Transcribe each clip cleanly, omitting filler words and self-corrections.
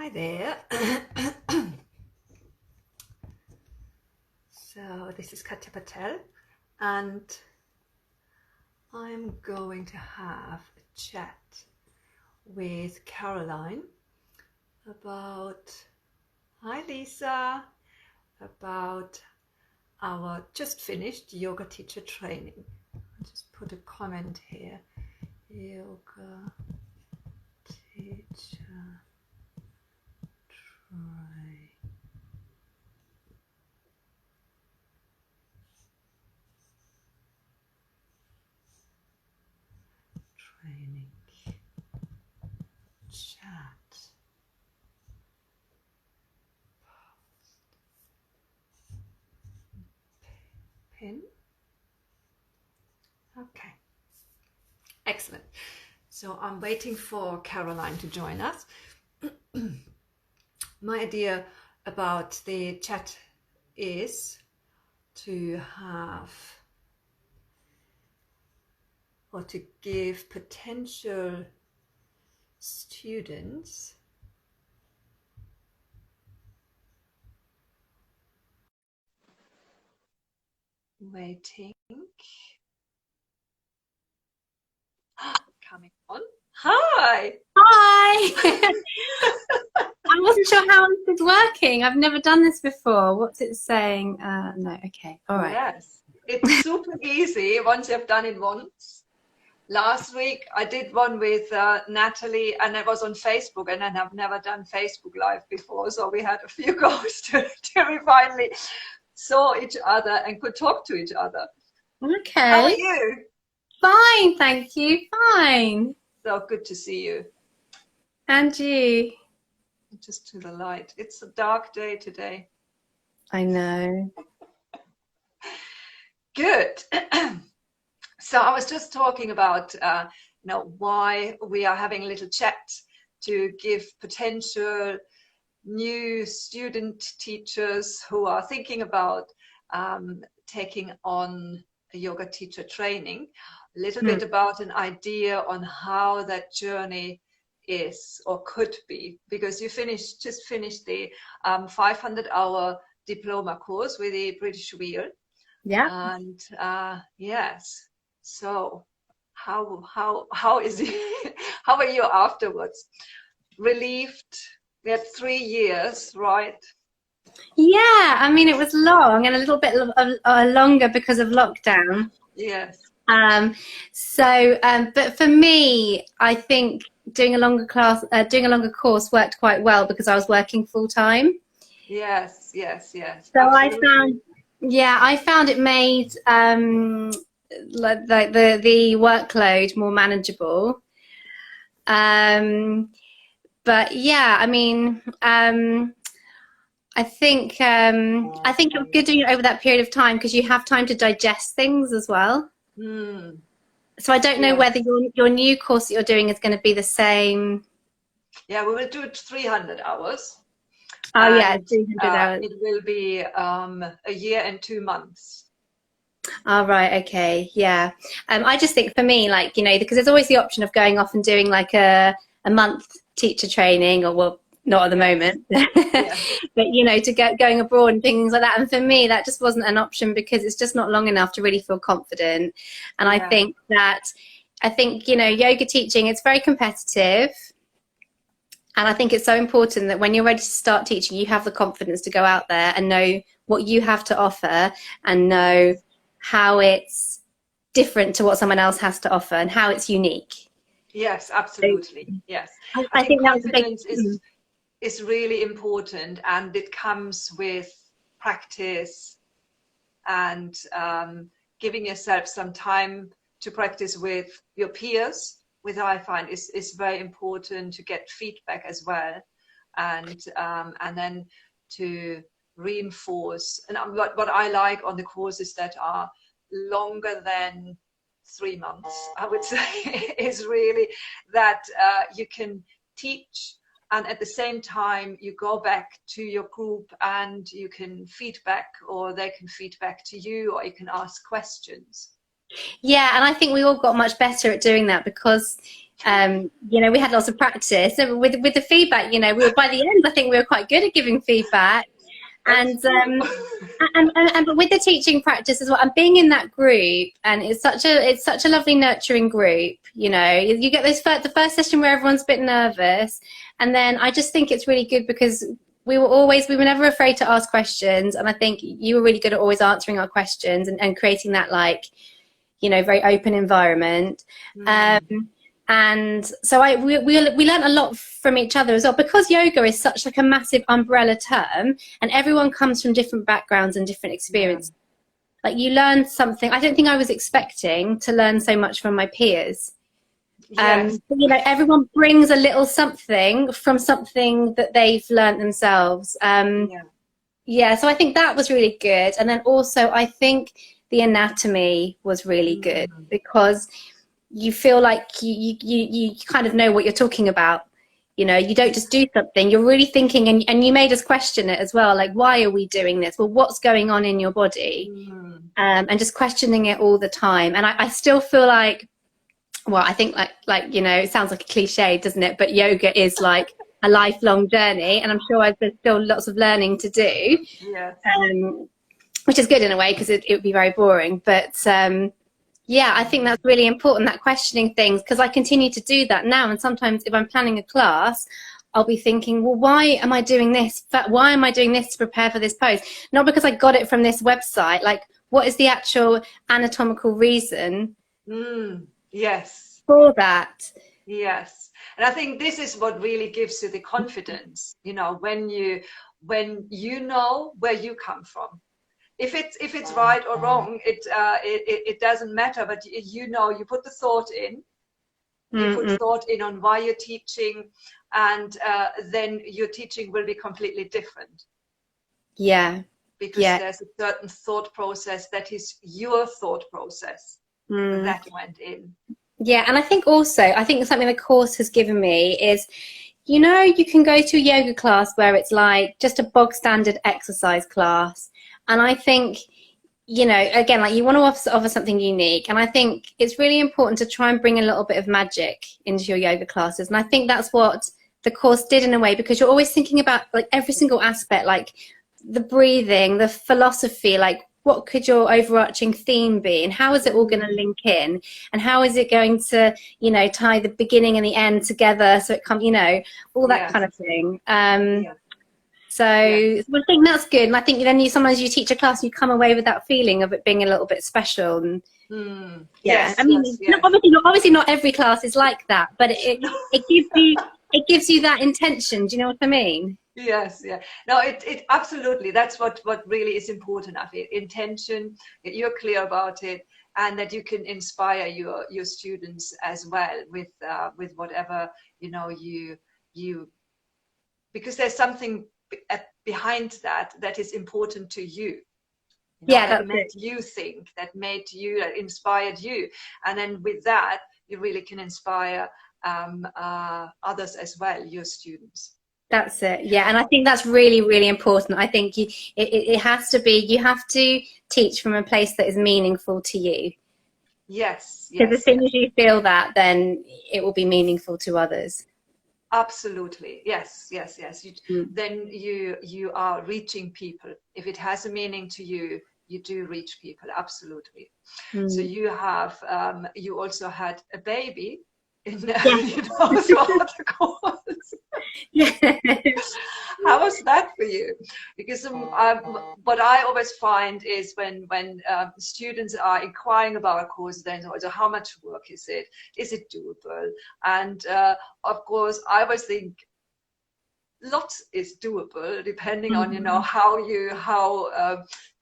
Hi there. So this is Katya Patel, and I'm going to have a chat with Caroline about, hi Lisa, about our just finished yoga teacher training. I'll just put a comment here. Yoga teacher training chat. Pin. Okay, excellent. So I'm waiting for Caroline to join us. My idea about the chat is to have, or to give potential students waiting. Coming on. Hi. Hi. I wasn't sure how this is working. I've never done this before. What's it saying? No, okay, all right. Yes, it's super easy once you've done it once. Last week I did one with Natalie, and it was on Facebook, and then I've never done Facebook Live before, so we had a few goes till we finally saw each other and could talk to each other. Okay. How are you? Fine, thank you. Fine. So good to see you. And you? Just to the light. It's a dark day today. I know. Good. So I was just talking about why we are having a little chat to give potential new student teachers who are thinking about taking on a yoga teacher training, a little bit about an idea on how that journey is or could be, because you just finished the 500-hour diploma course with the British Wheel. Yeah. And yes, so how is it? How are you afterwards? Relieved? We had 3 years, right? Yeah, I mean, it was long and a little bit longer because of lockdown. Yes. But for me, I think doing a longer course worked quite well because I was working full time. Yes. So absolutely. I found it made like the workload more manageable. But yeah, I mean, I think it was good doing it over that period of time because you have time to digest things as well. So I don't know whether your new course that you're doing is going to be the same. Yeah, we will do it 300 hours. Oh yeah, 300 hours. It will be a year and 2 months. Oh, right, okay, yeah. I just think for me, like, because there's always the option of going off and doing like a month teacher training, or well, not at the moment, but to going abroad and things like that. And for me, that just wasn't an option because it's just not long enough to really feel confident. And I think yoga teaching, it's very competitive. And I think it's so important that when you're ready to start teaching, you have the confidence to go out there and know what you have to offer and know how it's different to what someone else has to offer and how it's unique. Yes, absolutely. Yes. I think confidence is really important, and it comes with practice and giving yourself some time to practice with your peers, which I find is very important, to get feedback as well, and then to reinforce. And what I like on the courses that are longer than 3 months, I would say, is really that you can teach, and at the same time you go back to your group and you can feedback, or they can feedback to you, or you can ask questions. Yeah, and I think we all got much better at doing that because You know, we had lots of practice. So with the feedback, you know, we were, by the end, I think we were quite good at giving feedback. And but with the teaching practice as well, and being in that group, and it's such a lovely nurturing group. You know, you get the first session where everyone's a bit nervous, and then I just think it's really good because we were never afraid to ask questions, and I think you were really good at always answering our questions and creating that, like, you know, very open environment. And so we learned a lot from each other as well, because yoga is such like a massive umbrella term, and everyone comes from different backgrounds and different experiences. Like, you learn something. I don't think I was expecting to learn so much from my peers. Yes. You know, everyone brings a little something from something that they've learned themselves. Yeah, so I think that was really good. And then also I think the anatomy was really good, because you feel like you kind of know what you're talking about. You know, you don't just do something, you're really thinking, and you made us question it as well, like, why are we doing this? Well, what's going on in your body? And just questioning it all the time. And I still feel like, well, I think like, you know, it sounds like a cliche, doesn't it? But yoga is like a lifelong journey, and I'm sure there's still lots of learning to do. Which is good in a way, because it would be very boring. But yeah, I think that's really important, that questioning things, because I continue to do that now. And sometimes if I'm planning a class, I'll be thinking, well, why am I doing this? Why am I doing this to prepare for this pose? Not because I got it from this website. Like, what is the actual anatomical reason Yes. for that? Yes. And I think this is what really gives you the confidence, you know, when you know where you come from. If it's right or wrong, it doesn't matter. But you know, you put the thought in, you put thought in on why you're teaching, and then your teaching will be completely different. Yeah. Because there's a certain thought process that is your thought process that went in. Yeah, and I think something the course has given me is, you know, you can go to a yoga class where it's like just a bog standard exercise class. And I think, you know, again, like, you want to offer something unique. And I think it's really important to try and bring a little bit of magic into your yoga classes. And I think that's what the course did in a way, because you're always thinking about like every single aspect, like the breathing, the philosophy, like what could your overarching theme be, and how is it all going to link in, and how is it going to, you know, tie the beginning and the end together so it comes, you know, all that kind of thing. So I think that's good. And I think then sometimes you teach a class and you come away with that feeling of it being a little bit special. And I mean, obviously not every class is like that, but it gives you that intention. Do you know what I mean? Yes, yeah. No, it absolutely. That's what really is important of it. Intention, that you're clear about it, and that you can inspire your students as well with whatever, you know, you because there's something behind that is important to you. You know, that made you think, that inspired you, and then with that you really can inspire others as well, your students. That's it. Yeah, and I think that's really, really important. I think it has to be, you have to teach from a place that is meaningful to you. Yes. Because as soon as you feel that, then it will be meaningful to others. Absolutely. Yes. Then you are reaching people. If it has a meaning to you, you do reach people. Absolutely. So you have you also had a baby in you know, throughout the course. How was that for you? Because what I always find is when students are inquiring about a course, then also how much work is it? Is it doable? And of course, I always think lots is doable, depending on, you know, how you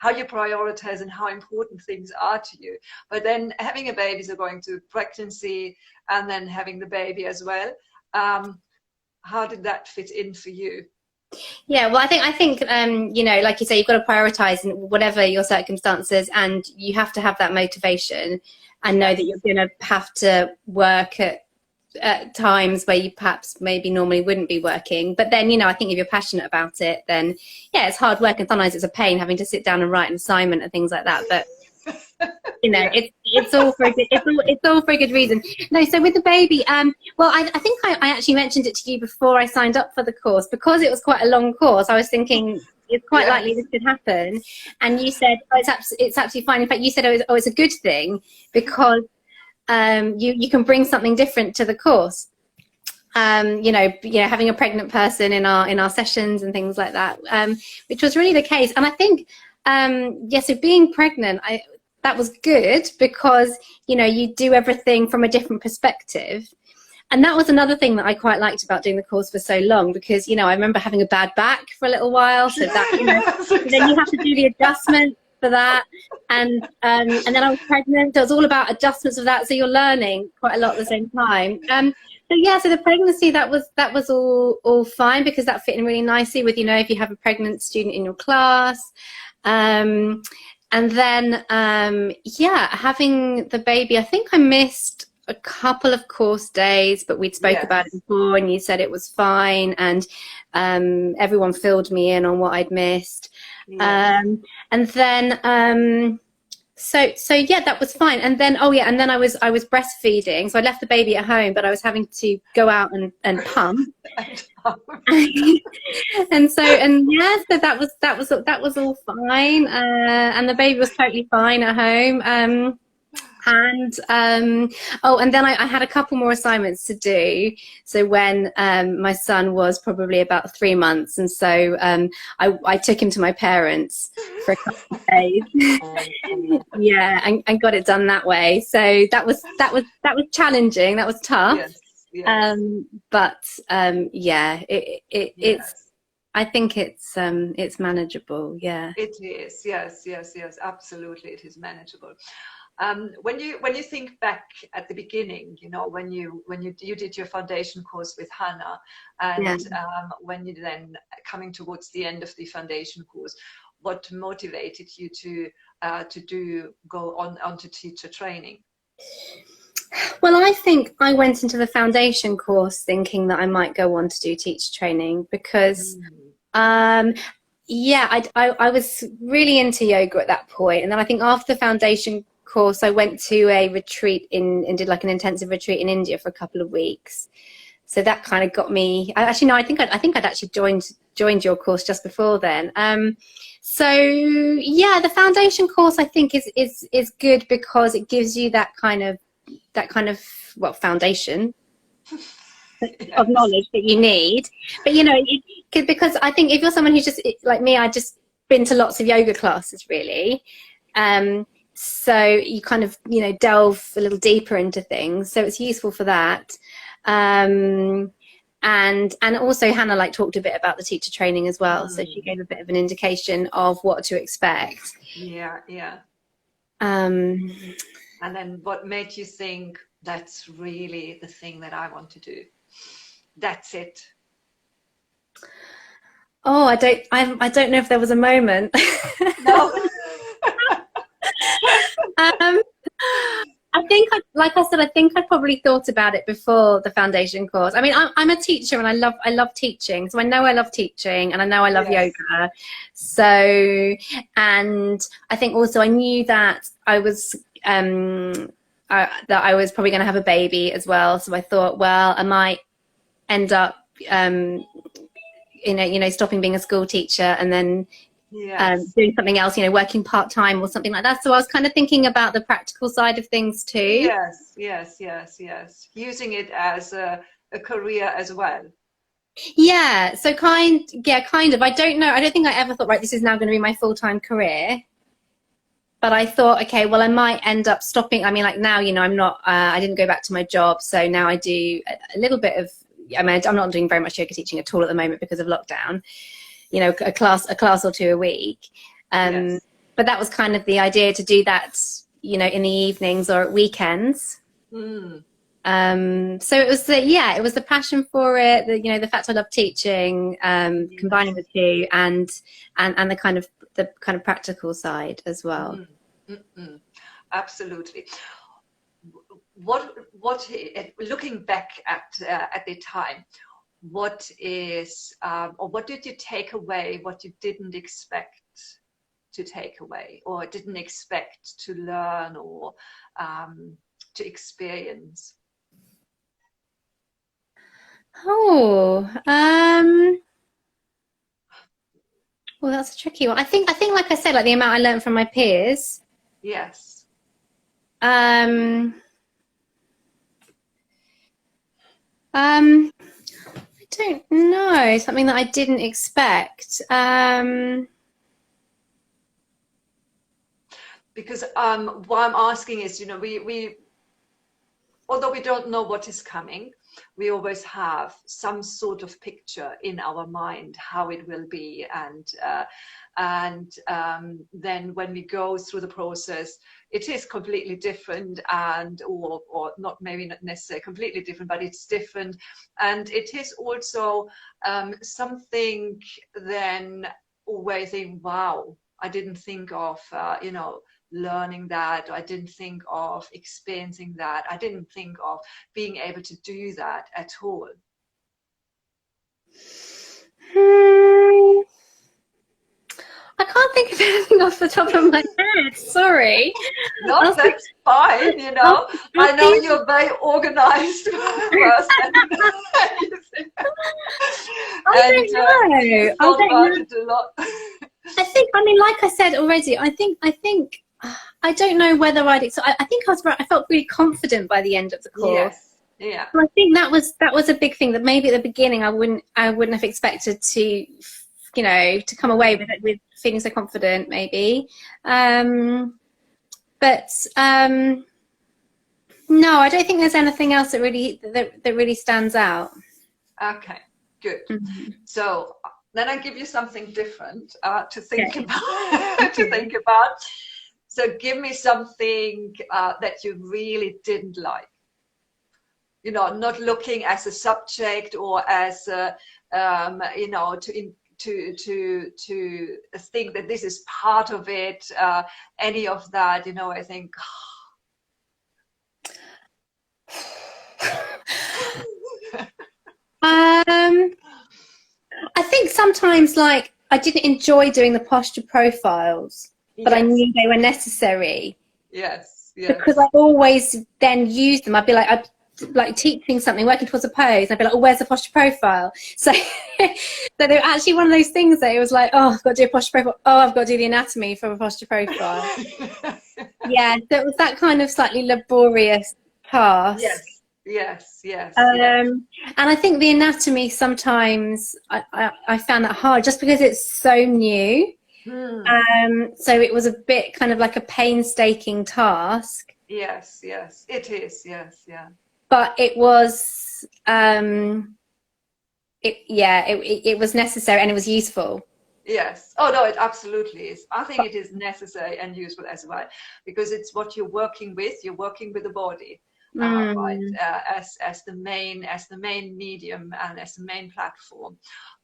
prioritize and how important things are to you. But then having a baby, so going to pregnancy and then having the baby as well, how did that fit in for you? Yeah, well, I think you know, like you say, you've got to prioritize in whatever your circumstances, and you have to have that motivation and know that you're going to have to work at times where you perhaps maybe normally wouldn't be working. But then, you know, I think if you're passionate about it, then yeah, it's hard work, and sometimes it's a pain having to sit down and write an assignment and things like that. But You know, Yes. it's all for a good, it's all for a good reason. No, so with the baby, well, I think I actually mentioned it to you before I signed up for the course, because it was quite a long course. I was thinking it's quite likely Yes. this could happen, and you said, oh, it's absolutely fine. In fact, you said, oh, it's a good thing, because you can bring something different to the course. You know, having a pregnant person in our sessions and things like that, which was really the case. And I think, yes, so being pregnant, that was good, because, you know, you do everything from a different perspective. And that was another thing that I quite liked about doing the course for so long, because, you know, I remember having a bad back for a little while. So that, you know, Yes, exactly. then you have to do the adjustment for that. And then I was pregnant. So it was all about adjustments of that. So you're learning quite a lot at the same time. So yeah, so the pregnancy, that was all fine, because that fit in really nicely with, you know, if you have a pregnant student in your class. And then, yeah, having the baby, I think I missed a couple of course days, but we'd spoke about it Yes. before, and you said it was fine, and everyone filled me in on what I'd missed. Yes. And then, so yeah, that was fine. And then, oh yeah, and then I was breastfeeding, so I left the baby at home, but I was having to go out and pump. And yeah, so that was all fine, and the baby was totally fine at home. Oh, and then I had a couple more assignments to do. So when my son was probably about 3 months, and so I took him to my parents for a couple of days. Yeah, and got it done that way. So that was challenging. That was tough. Yes. Yes. But yeah, it's. Yes. I think it's manageable. Yeah. It is. Yes. Yes. Yes. Absolutely, it is manageable. When you think back at the beginning, you know, when you did your foundation course with Hannah, and Yeah. when you then coming towards the end of the foundation course, what motivated you to go on to teacher training? Well, I think I went into the foundation course thinking that I might go on to do teacher training, because yeah, I was really into yoga at that point, and then I think after the foundation course I went to a retreat and did like an intensive retreat in India for a couple of weeks. So that kind of got me. I think I'd actually joined your course just before then. So yeah, the foundation course I think is good, because it gives you that kind of well, foundation of knowledge that you need. But you know, because I think if you're someone who's just like me, I've just been to lots of yoga classes really. So you kind of, you know, delve a little deeper into things. So it's useful for that. And also Hannah like talked a bit about the teacher training as well. So she gave a bit of an indication of what to expect. Yeah, yeah. And then what made you think that's really the thing that I want to do? That's it. Oh, I don't know if there was a moment. No. I think, like I said, I think I probably thought about it before the foundation course. I mean, I'm a teacher, and I love teaching. So I know I love teaching, and I know I love yoga. So, and I think also I knew that I was that I was probably going to have a baby as well. So I thought, well, I might end up, stopping being a school teacher and then doing something else, working part-time or something like that. So I was kind of thinking about the practical side of things too. Yes. Using it as a career as well. Yeah, so kind of. I don't know. I don't think I ever thought, right, this is now going to be my full-time career. But I thought, okay, well, I might end up stopping. I mean, like now, I'm not, I didn't go back to my job. So now I do a little bit of, I'm not doing very much yoga teaching at all at the moment because of lockdown, a class or two a week. But that was kind of the idea, to do that, in the evenings or at weekends. So it was it was the passion for it, the fact I love teaching, combining the two, and the kind of practical side as well. Absolutely. What looking back at the time, what is or what did you take away, what you didn't expect to take away, or didn't expect to learn, or to experience? Oh, well, that's a tricky one. I think, like I said, like the amount I learned from my peers. Yes. I don't know. Something that I didn't expect. Because why I'm asking is, you know, we although we don't know what is coming, we always have some sort of picture in our mind how it will be, and then when we go through the process, it is completely different, and or not, maybe not necessarily completely different, but it's different, and it is also something then where think, wow, I didn't think of you know, learning that. I didn't think of experiencing that. I didn't think of being able to do that at all. I can't think of anything off the top of my head. Sorry. No, that's fine, you know. I know you're a very organized person. I don't know. Thought about it a lot. I think, I mean, like I said already, I think I don't know whether I think I felt really confident by the end of the course. Yes. Yeah. So I think that was a big thing, that maybe at the beginning I wouldn't have expected to, you know, to come away with feeling so confident, maybe. But no, I don't think there's anything else that really stands out. Okay, good. Mm-hmm. So then I give you something different to think about. To think about. So give me something that you really didn't like. You know, not looking as a subject or as a, you know, to think that this is part of it. Any of that, you know, I think. I think sometimes, like, I didn't enjoy doing the posture profiles, but I knew they were necessary. Yes, yes. Because I always then used them. I'd be like, I'd like teaching something, working towards a pose. I'd be like, oh, where's the posture profile? So, so they were actually one of those things that it was like, oh, I've got to do a posture profile. Oh, I've got to do the anatomy for a posture profile. Yeah, so it was that kind of slightly laborious task. Yes. Yes, yes, yes. And I think the anatomy sometimes I found that hard just because it's so new. So it was a bit kind of like a painstaking task. Yes, yes, it is. Yes, yeah. But it was, it was necessary and it was useful. Yes. Oh no, it absolutely is. I think it is necessary and useful as well, because it's what you're working with. You're working with the body. Right, as the main medium and as the main platform.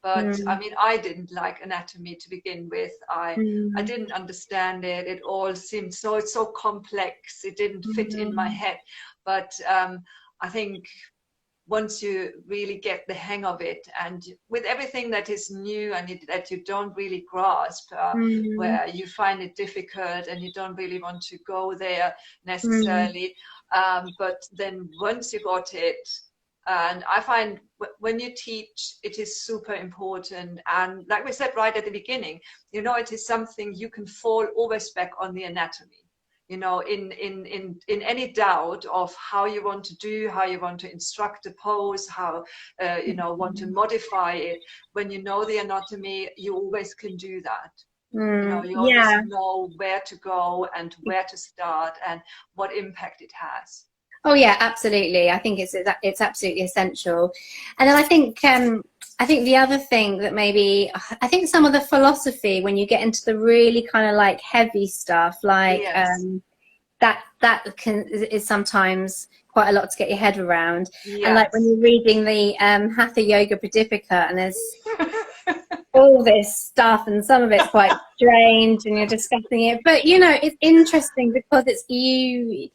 But I mean, I didn't like anatomy to begin with. I didn't understand it. It all seemed it's so complex. It didn't fit in my head. But I think once you really get the hang of it, and with everything that is new and that you don't really grasp, where you find it difficult and you don't really want to go there necessarily, but then once you got it, and I find when you teach, it is super important. And like we said right at the beginning, you know, it is something you can fall always back on the anatomy. You know, in any doubt of how you want to do, how you want to instruct a pose, how you know, want to modify it. When you know the anatomy, you always can do that. You know, you always know where to go and where to start and what impact it has. Oh yeah, absolutely. I think it's absolutely essential. And then I think the other thing that maybe, I think some of the philosophy, when you get into the really kind of like heavy stuff, like that is sometimes quite a lot to get your head around. And like when you're reading the Hatha Yoga Pradipika, and there's all this stuff, and some of it's quite strange, and you're discussing it. But you know, it's interesting because it's you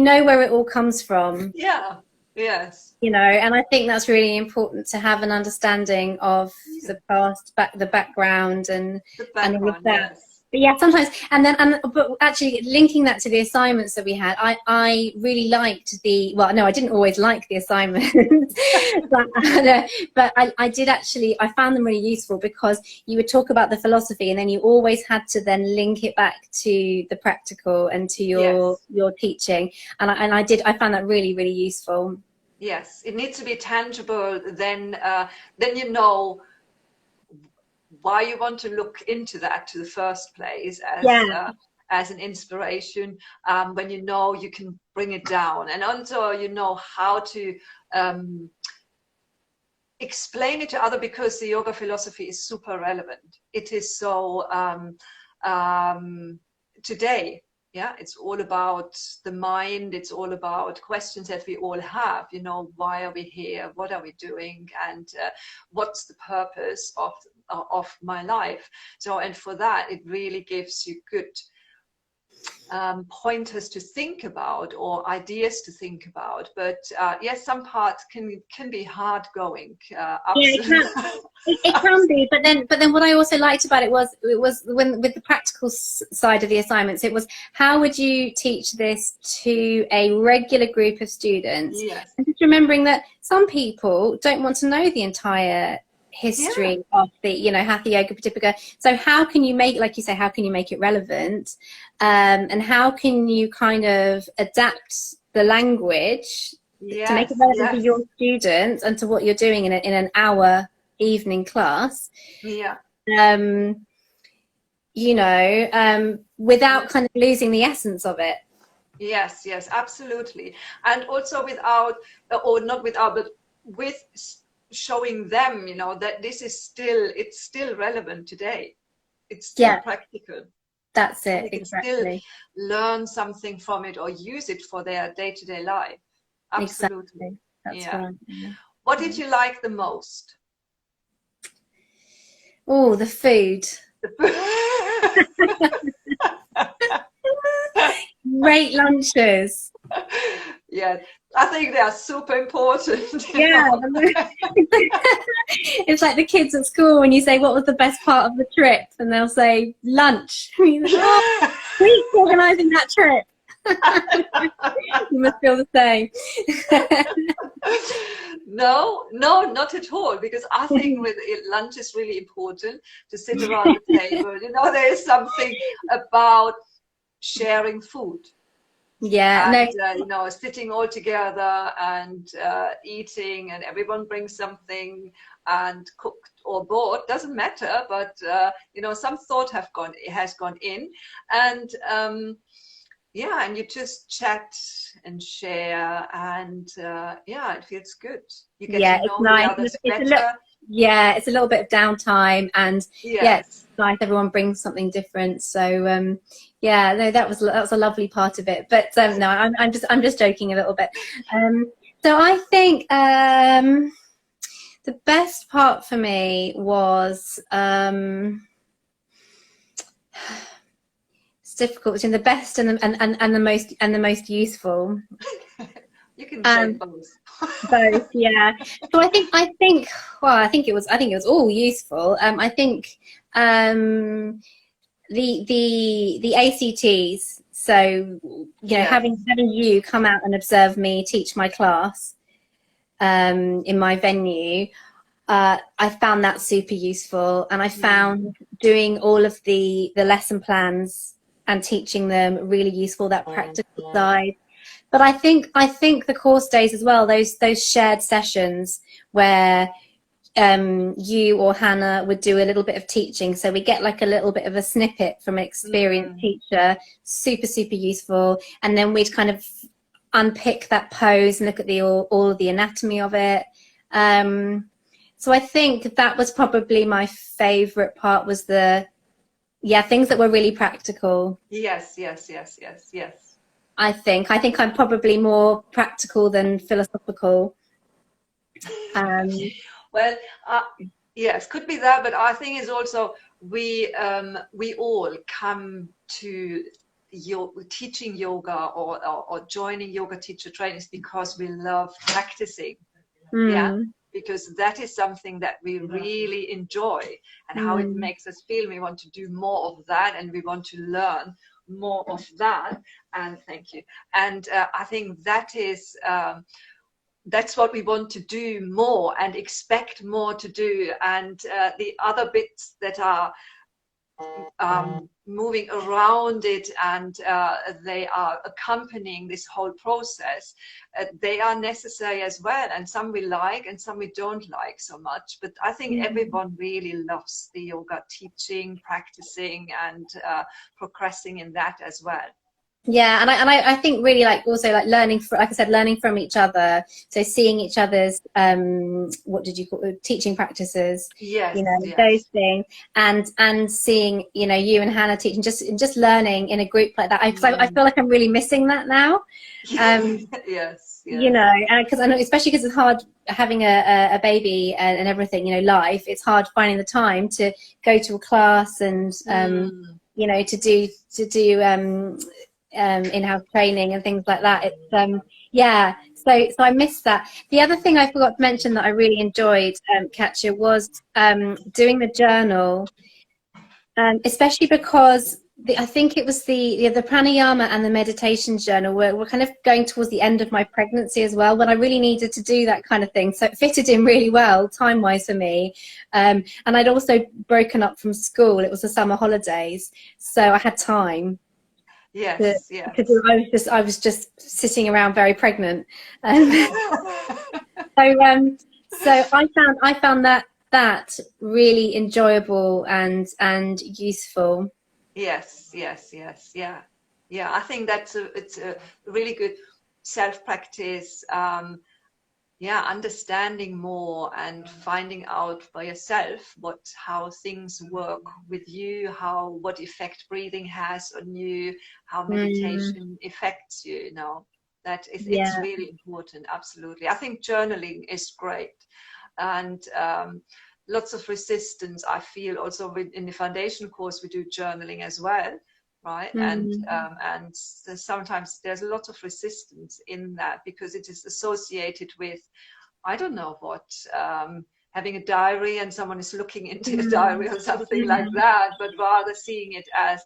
know where it all comes from. Yeah. Yes. You know, and I think that's really important, to have an understanding of the past, the background, and all of that. But yeah, sometimes, but actually linking that to the assignments that we had, I really liked well, no, I didn't always like the assignments, but I did actually, I found them really useful because you would talk about the philosophy and then you always had to then link it back to the practical and to your teaching. And I found that really, really useful. Yes, it needs to be tangible. Then you know why you want to look into that to the first place as an inspiration. When you know you can bring it down, and also you know how to explain it to other, because the yoga philosophy is super relevant. It is so today. Yeah, it's all about the mind. It's all about questions that we all have. You know, why are we here? What are we doing? And what's the purpose of my life? So, and for that, it really gives you good pointers to think about or ideas to think about. But yes, some parts can be hard going. Absolutely. Yeah, it can be. But then what I also liked about it was when with the practical side of the assignments, it was how would you teach this to a regular group of students? Yes. And just remembering that some people don't want to know the entire history of the, you know, Hatha Yoga Pradipika. So how can you make, like you say, how can you make it relevant? And how can you kind of adapt the language to make it relevant to your students and to what you're doing in an hour evening class? Yeah. You know, without kind of losing the essence of it. Yes, yes, absolutely. And also without, or not without, but with showing them, you know, that this is it's still relevant today. It's still practical. That's it. They can Exactly. still learn something from it or use it for their day-to-day life. Absolutely. Exactly. That's right. Yeah. What did you like the most? Oh, the food. Great lunches. Yeah, I think they are super important. Yeah. It's like the kids at school when you say, what was the best part of the trip? And they'll say, lunch. Oh, please organising that trip. You must feel the same. No, not at all, because I think with lunch is really important to sit around the table. You know, there is something about sharing food. Yeah, and, you know, sitting all together and eating, and everyone brings something, and cooked or bought, doesn't matter, but you know, some thought has gone in, and yeah, and you just chat and share, and yeah, it feels good. You get to know the others better. It's a little bit of downtime, and it's nice. Everyone brings something different. So yeah, no, that was a lovely part of it. But no, I'm just joking a little bit. So I think the best part for me was it's difficult between the best and the most useful. You can say both. Both, yeah. So I think well, I think it was all useful. I think the ACTs. So you know, having you come out and observe me teach my class in my venue, I found that super useful, and I found doing all of the lesson plans and teaching them really useful. That practical side. But I think the course days as well, those shared sessions where you or Hannah would do a little bit of teaching, so we get like a little bit of a snippet from an experienced teacher, super useful, and then we'd kind of unpick that pose and look at all of the anatomy of it. So I think that was probably my favorite part, was things that were really practical. Yes. I think I'm probably more practical than philosophical. Well, yes, could be that, but I think it's also we all come to teaching yoga or joining yoga teacher trainings because we love practicing. Yeah, because that is something that we really enjoy, and how it makes us feel. We want to do more of that, and we want to learn more of that. And thank you. And I think that is that's what we want to do more and expect more to do. And the other bits that are moving around it, and they are accompanying this whole process, they are necessary as well, and some we like and some we don't like so much. But I think everyone really loves the yoga teaching, practicing, and progressing in that as well. Yeah, and I think really like also like learning, like I said, learning from each other. So seeing each other's what did you call it, teaching practices? Yes, you know, yes. those things, and seeing, you know, you and Hannah teaching, just learning in a group like that. I feel like I'm really missing that now. Yes. You know, and because I know, especially because it's hard having a baby and everything, you know, life. It's hard finding the time to go to a class and you know, to do in-house training and things like that. It's yeah, so I missed that. The other thing I forgot to mention that I really enjoyed, Katja, was doing the journal, especially because I think it was the pranayama and the meditation journal were kind of going towards the end of my pregnancy as well, when I really needed to do that kind of thing. So it fitted in really well time-wise for me. And I'd also broken up from school. It was the summer holidays, so I had time. Yes, because I was just sitting around very pregnant. So I found that really enjoyable and useful. Yes. Yeah. I think it's a really good self-practice. Understanding more and finding out by yourself how things work with you, what effect breathing has on you, how meditation affects you. You know, it's really important. Absolutely, I think journaling is great, and lots of resistance I feel also in the foundation course. We do journaling as well, right? And sometimes there's a lot of resistance in that, because it is associated with, I don't know what, having a diary and someone is looking into a diary or something like that, but rather seeing it as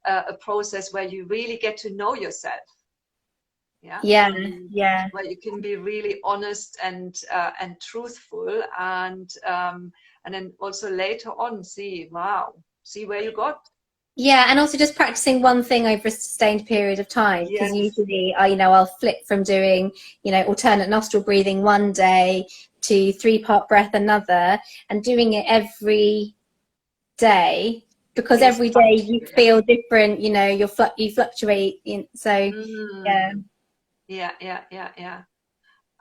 a process where you really get to know yourself. Where you can be really honest and truthful, and then also later on see where you got. Yeah, and also just practicing one thing over a sustained period of time, because usually I'll flip from doing, you know, alternate nostril breathing one day to 3-part breath another, and doing it every day, because every day you feel different, you know, you fluctuate so Yeah.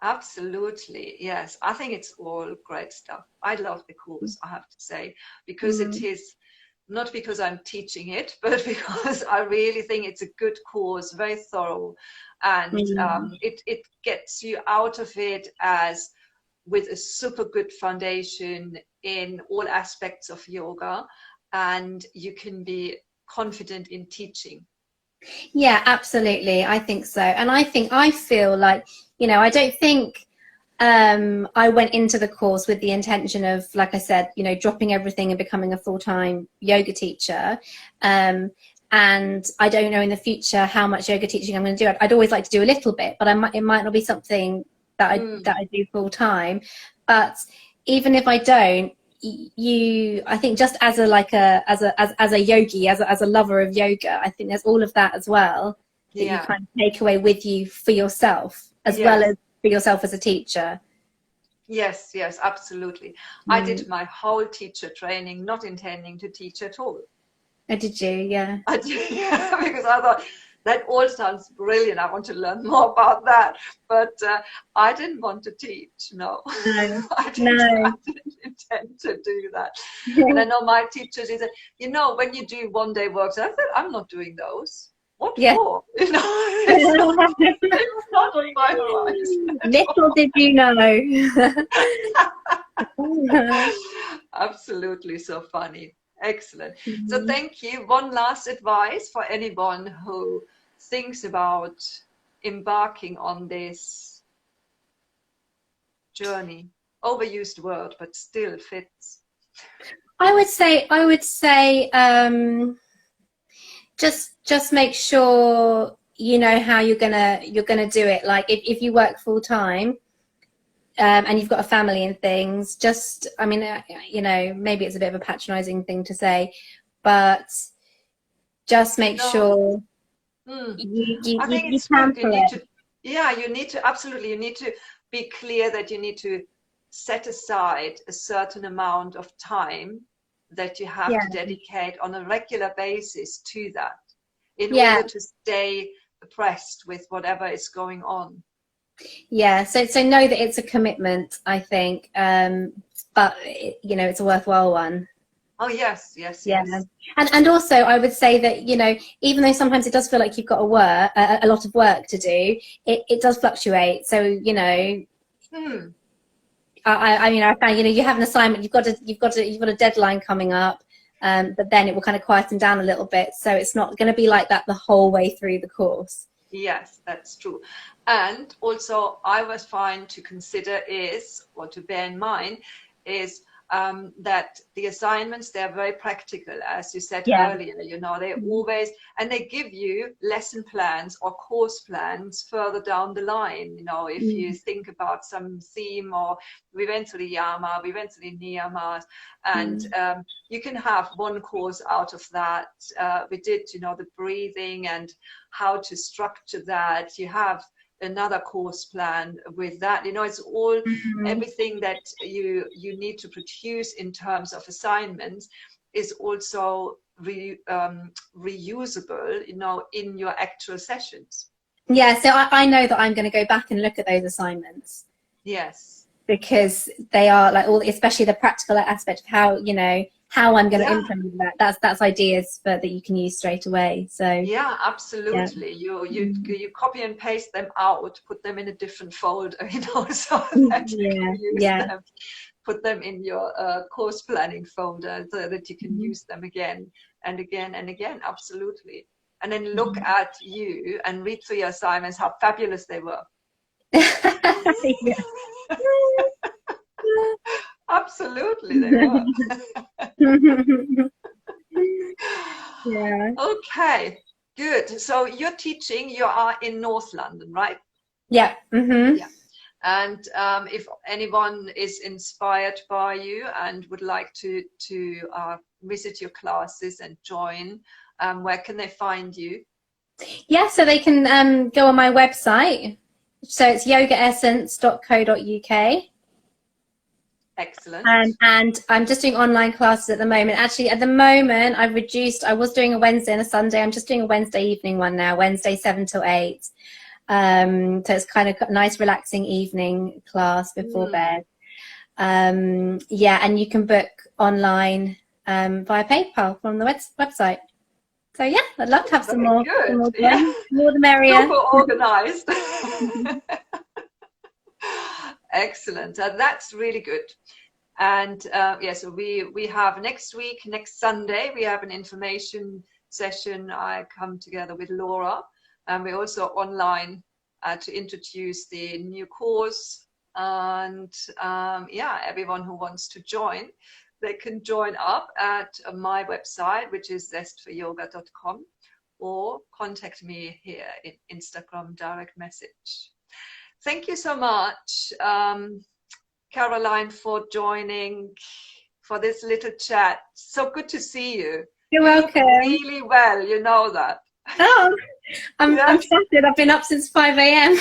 Absolutely. Yes. I think it's all great stuff. I love the course, I have to say, because it is not because I'm teaching it, but because I really think it's a good course, very thorough, and it gets you out of it as with a super good foundation in all aspects of yoga, and you can be confident in teaching. Yeah, absolutely. I think so. And I feel like, you know, I don't think I went into the course with the intention of, like I said, you know, dropping everything and becoming a full-time yoga teacher. And I don't know in the future how much yoga teaching I'm going to do. I'd always like to do a little bit, but it might not be something that I do full-time. But even if I don't, I think just as a yogi, as a lover of yoga, I think there's all of that as well that you kind of take away with you for yourself, as well as for yourself as a teacher. Yes, absolutely. I did my whole teacher training not intending to teach at all. Oh, did you? Yeah. I did, because I thought that all sounds brilliant. I want to learn more about that, but I didn't want to teach. No, I didn't intend to do that. And I know my teachers said, you know, when you do one-day works, I said, I'm not doing those. What for? You know, it's not on my mind. Little did you know. Absolutely, so funny. Excellent. So thank you. One last advice for anyone who thinks about embarking on this journey. overused word, but still fits. I would say just make sure you know how you're gonna do it. Like if you work full time, and you've got a family and things, just, I mean, you know, maybe it's a bit of a patronizing thing to say, but just make sure I think you it's plan good. You for need it. to, yeah, you need to, absolutely, you need to be clear that you need to set aside a certain amount of time that you have Yeah. to dedicate on a regular basis to that in Yeah. order to stay abreast with whatever is going on. Yeah. So know that it's a commitment, I think, but you know, it's a worthwhile one. Oh, yes, yes, Yeah. yes. And also I would say that, you know, even though sometimes it does feel like you've got a lot of work to do, it does fluctuate. So, you know, I mean, I found, you know, you have an assignment, you've got a deadline coming up, but then it will kind of quieten down a little bit. So it's not going to be like that the whole way through the course. Yes, that's true. And also I was fine to consider is, or to bear in mind, is that the assignments, they're very practical, as you said earlier, you know, they always, and they give you lesson plans or course plans further down the line, you know, if you think about some theme, or we went to the yama, we went to the niyamas, and you can have one course out of that. We did, you know, the breathing and how to structure that. You have another course plan with that, you know, it's all everything that you need to produce in terms of assignments is also reusable, you know, in your actual sessions. Yeah, so I know that I'm going to go back and look at those assignments. Yes, because they are like all, especially the practical aspect of how, you know, how I'm going to implement that. That's ideas that you can use straight away. So yeah, absolutely. You copy and paste them out, put them in a different folder, you know, so that you can use them. Put them in your course planning folder so that you can use them again and again and again. Absolutely. And then look at you and read through your assignments, how fabulous they were. Absolutely, they were. Yeah. Okay, good. So you're teaching, you are in North London, right? Yeah. Yeah. And if anyone is inspired by you and would like to visit your classes and join, where can they find you? Yeah, so they can go on my website. So it's yogaessence.co.uk. Excellent. And I'm just doing online classes at the moment. Actually, at the moment, I've reduced. I was doing a Wednesday and a Sunday. I'm just doing a Wednesday evening one now, Wednesday 7 till 8. So it's kind of a nice, relaxing evening class before bed. Yeah, and you can book online via PayPal from the website. So yeah, I'd love to have some more. More the merrier. Super organized. Excellent. That's really good. And yeah, so we have next week, next Sunday, we have an information session. I come together with Laura, and we're also online to introduce the new course. And yeah, everyone who wants to join, they can join up at my website, which is zestforyoga.com, or contact me here in Instagram direct message. Thank you so much, Caroline, for joining for this little chat. So good to see you. You're welcome. Really well, you know that. Oh, I'm flattered. I've been up since 5 a.m.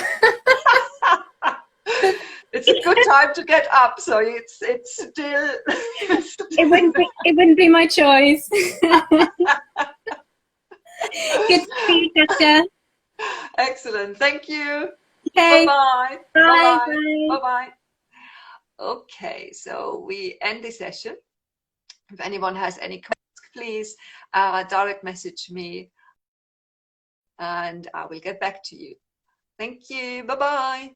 It's a good time to get up, so it's still. It wouldn't be my choice. Good to see you, Jessica. Excellent. Thank you. Okay. Bye-bye. Bye. Bye-bye. Bye-bye. Okay, so we end the session. If anyone has any questions, please direct message me and I will get back to you. Thank you. Bye-bye.